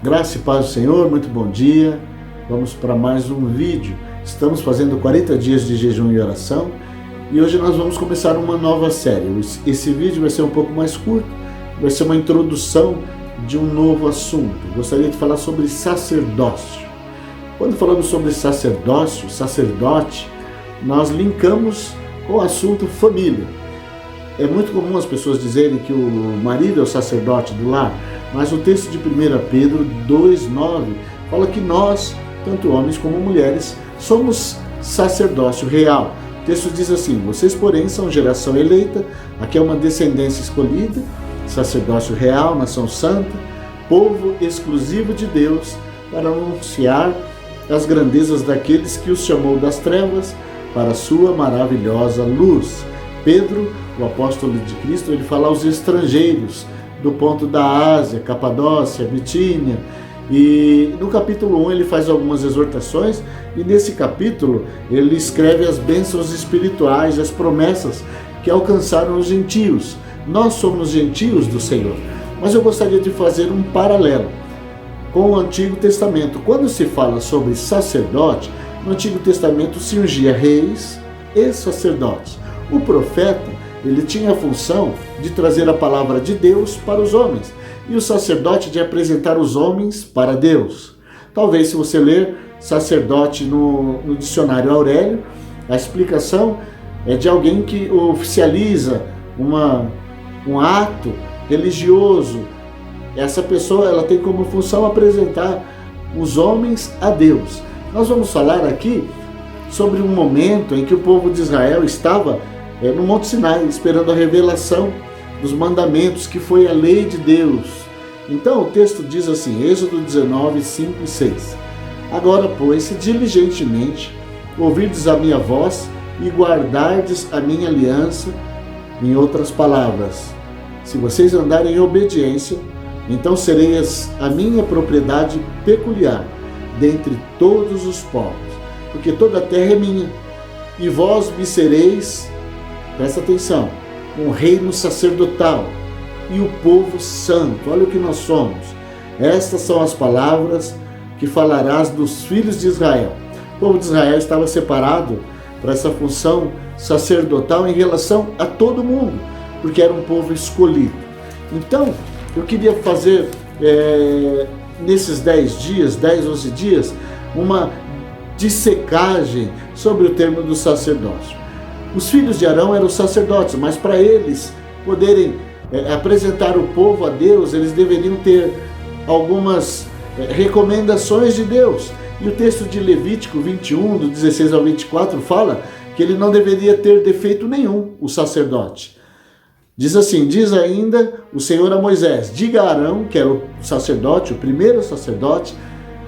Graça e paz do Senhor, muito bom dia. Vamos para mais um vídeo. Estamos fazendo 40 dias de jejum e oração e hoje nós vamos começar uma nova série. Esse vídeo vai ser um pouco mais curto, vai ser uma introdução de um novo assunto. Gostaria de falar sobre sacerdócio. Quando falamos sobre sacerdócio, sacerdote, nós linkamos com o assunto família. É muito comum as pessoas dizerem que o marido é o sacerdote do lar, mas o texto de 1 Pedro 2,9 fala que nós, tanto homens como mulheres, somos sacerdócio real. O texto diz assim: vocês, porém, são geração eleita, aqui é uma descendência escolhida, sacerdócio real, nação santa, povo exclusivo de Deus, para anunciar as grandezas daqueles que os chamou das trevas para a sua maravilhosa luz. Pedro, o apóstolo de Cristo, ele fala aos estrangeiros do ponto da Ásia, Capadócia, Bitínia, e no capítulo 1 ele faz algumas exortações, e nesse capítulo ele escreve as bênçãos espirituais, as promessas que alcançaram os gentios. Nós somos gentios do Senhor, mas eu gostaria de fazer um paralelo com o Antigo Testamento. Quando se fala sobre sacerdote, no Antigo Testamento se ungia reis e sacerdotes. O profeta, ele tinha a função de trazer a palavra de Deus para os homens, e o sacerdote de apresentar os homens para Deus. Talvez, se você ler sacerdote no dicionário Aurélio, a explicação é de alguém que oficializa um ato religioso. Essa pessoa, ela tem como função apresentar os homens a Deus. Nós vamos falar aqui sobre um momento em que o povo de Israel estava no Monte Sinai, esperando a revelação dos mandamentos, que foi a lei de Deus. Então o texto diz assim, Êxodo 19, 5 e 6. Agora, pois, se diligentemente ouvirdes a minha voz e guardardes a minha aliança, em outras palavras, se vocês andarem em obediência, então sereis a minha propriedade peculiar dentre todos os povos, porque toda a terra é minha, e vós me sereis, presta atenção, um reino sacerdotal e o povo santo. Olha o que nós somos. Estas são as palavras que falarás dos filhos de Israel. O povo de Israel estava separado para essa função sacerdotal em relação a todo mundo, porque era um povo escolhido. Então, eu queria fazer nesses 10 dias, 10, 11 dias, uma dissecagem sobre o termo do sacerdócio. Os filhos de Arão eram sacerdotes, mas para eles poderem apresentar o povo a Deus, eles deveriam ter algumas recomendações de Deus. E o texto de Levítico 21, do 16 ao 24, fala que ele não deveria ter defeito nenhum, o sacerdote. Diz assim, diz ainda o Senhor a Moisés, diga a Arão, que era o sacerdote, o primeiro sacerdote,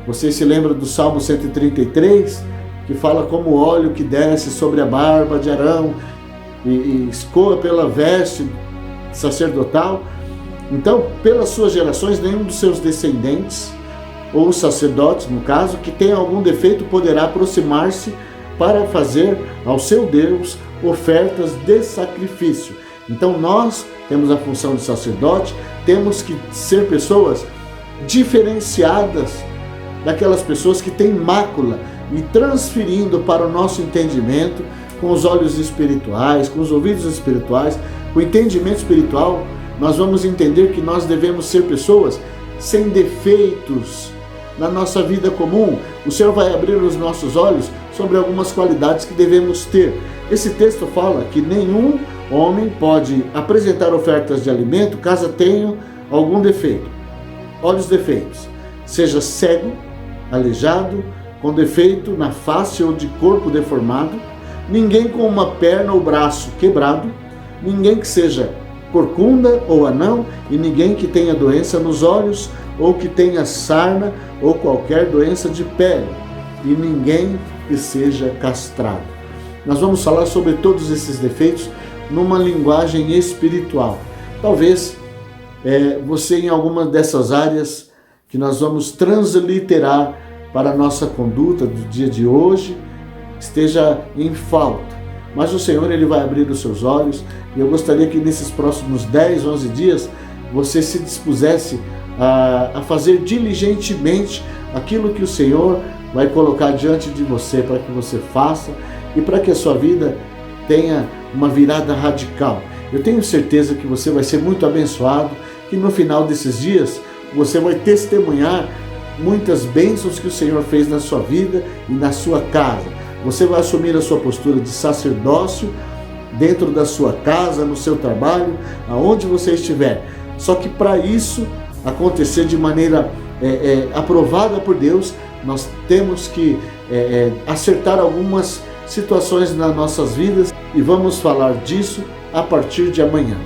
você se lembra do Salmo 133, que fala como o óleo que desce sobre a barba de Arão e escoa pela veste sacerdotal. Então, pelas suas gerações, nenhum dos seus descendentes, ou os sacerdotes, no caso, que tenha algum defeito, poderá aproximar-se para fazer ao seu Deus ofertas de sacrifício. Então, nós temos a função de sacerdote, temos que ser pessoas diferenciadas daquelas pessoas que têm mácula, e transferindo para o nosso entendimento, com os olhos espirituais, com os ouvidos espirituais, com o entendimento espiritual, nós vamos entender que nós devemos ser pessoas sem defeitos na nossa vida comum. O Senhor vai abrir os nossos olhos sobre algumas qualidades que devemos ter. Esse texto fala que nenhum homem pode apresentar ofertas de alimento caso tenha algum defeito. Olha os defeitos. Seja cego, aleijado, com defeito na face ou de corpo deformado, ninguém com uma perna ou braço quebrado, ninguém que seja corcunda ou anão, e ninguém que tenha doença nos olhos, ou que tenha sarna, ou qualquer doença de pele, e ninguém que seja castrado. Nós vamos falar sobre todos esses defeitos numa linguagem espiritual. Talvez você, em alguma dessas áreas que nós vamos transliterar para a nossa conduta do dia de hoje, esteja em falta. Mas o Senhor, Ele vai abrir os seus olhos, e eu gostaria que nesses próximos 10, 11 dias, você se dispusesse a fazer diligentemente aquilo que o Senhor vai colocar diante de você para que você faça e para que a sua vida tenha uma virada radical. Eu tenho certeza que você vai ser muito abençoado, que no final desses dias você vai testemunhar muitas bênçãos que o Senhor fez na sua vida e na sua casa. Você vai assumir a sua postura de sacerdócio dentro da sua casa, no seu trabalho, aonde você estiver. Só que para isso acontecer de maneira aprovada por Deus, nós temos que acertar algumas situações nas nossas vidas e vamos falar disso a partir de amanhã.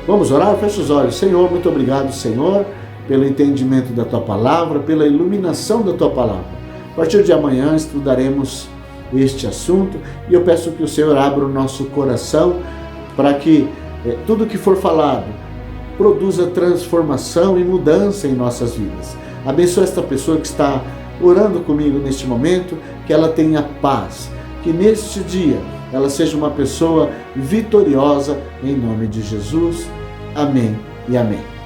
Vamos orar? Feche os olhos. Senhor, muito obrigado, Senhor, pelo entendimento da Tua Palavra, pela iluminação da Tua Palavra. A partir de amanhã estudaremos este assunto e eu peço que o Senhor abra o nosso coração para que tudo que for falado produza transformação e mudança em nossas vidas. Abençoa esta pessoa que está orando comigo neste momento, que ela tenha paz, que neste dia ela seja uma pessoa vitoriosa em nome de Jesus. Amém e amém.